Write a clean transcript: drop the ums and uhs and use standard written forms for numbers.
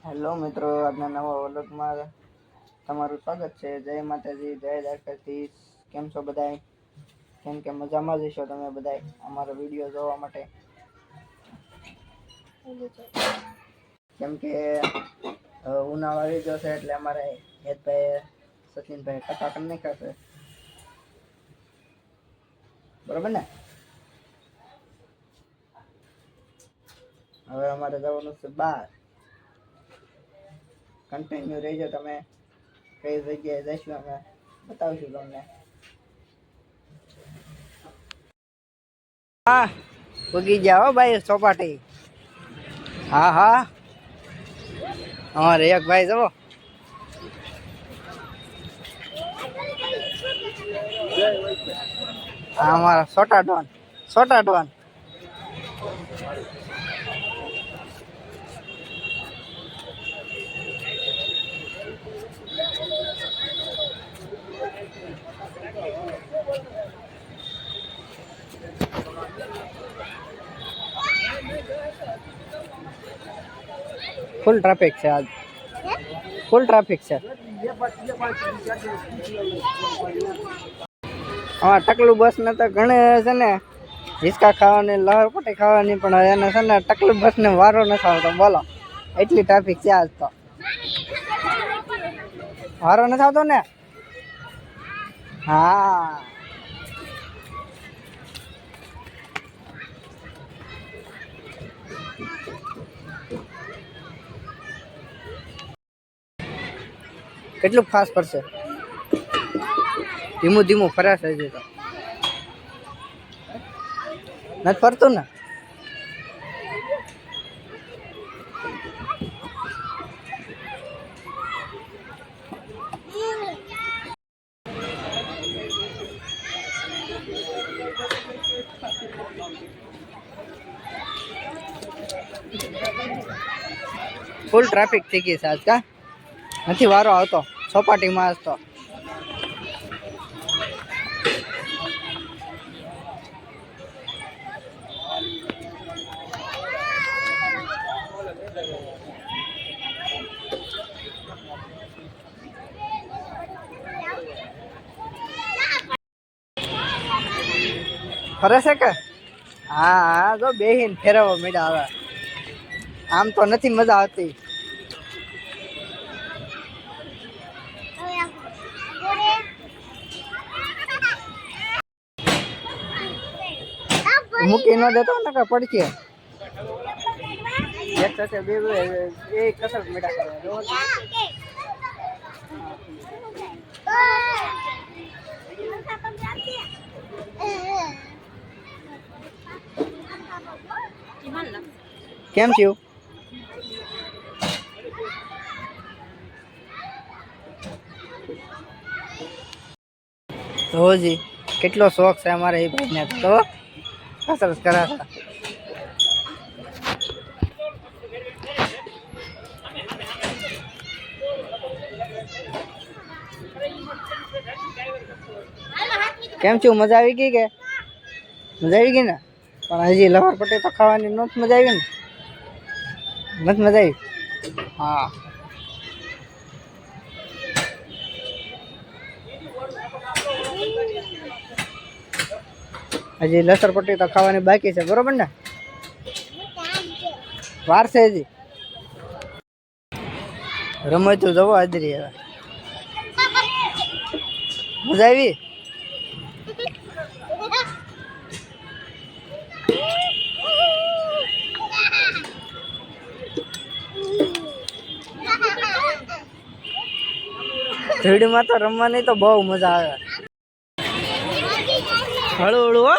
Hello મિત્રો, આજના નવા વ્લોગમાં તમારું સ્વાગત છે। જય માતાજી, જય દ્વારકાધીશ। કેમ છો બધાય? કેમ કે મજામાં જ હશો તમે બધાય અમારો વિડીયો જોવા માટે। કેમ કે ઉનાળો આવી ગયો છે એટલે અમારે હેતભાઈ સચિનભાઈ કટા કરી નાખ્યા છે, બરોબર ને? હવે અમારે જવાનું છે બહાર। કન્ટિન્યુ રહેજો તમે, કઈ જગ્યાએ જઈશું અમે બતાવીશું તમને। હા, ઉગી જાઓ ભાઈ ચોપાટી। હા હા, અમારે એક ભાઈ જવો અમારા છોટા ડોન ફૂલ ટ્રાફિક છે આજ, ફૂલ ટ્રાફિક છે। હા, ટકલું બસ ને તો ઘણે છે ને હિંચકા ખાવાની, લહરપટ્ટી ખાવાની, પણ એને છે ને ટકલું બસ ને વારો નથી આવતો, બોલો એટલી ટ્રાફિક છે આજ તો। વારો નથી આવતો ને? હા, કેટલું ફાસ્ટ પડશે, ધીમું ધીમું ફરે છે હજી તો, નથી ફરતું ને? ફૂલ ટ્રાફિક થઈ ગઈ છે આજ, કા નથી વારો આવતો ચોપાટીમાં આજ તો। ફરે છે કે? હા હા, જો બેહીને ફેરવવા માંડ્યા આવે, આમ તો નથી મજા આવતી। મૂકી ન દેતો ને કે પડશે એક સાથે બે કસરત મેળા કરવા। કેમ થયું? રોજી કેટલો શોખ છે અમારે એ ભાઈને, તો કસરત કરાતા। કેમ છું, મજા આવી ગઈ કે? મજા આવી ગઈ ને? પણ હજી લહરપટ્ટી તો ખાવાની નથી મજા આવી ને? નથી મજા આવી? હા, હજી લસરપટ્ટી તો ખાવાની બાકી છે, બરોબર ને? વાર છે હજી, રમતું જવો હાજરી। હવે મજા આવી? ધૂળમાં તો રમવાની તો બહુ મજા આવે, હળું હળું હો।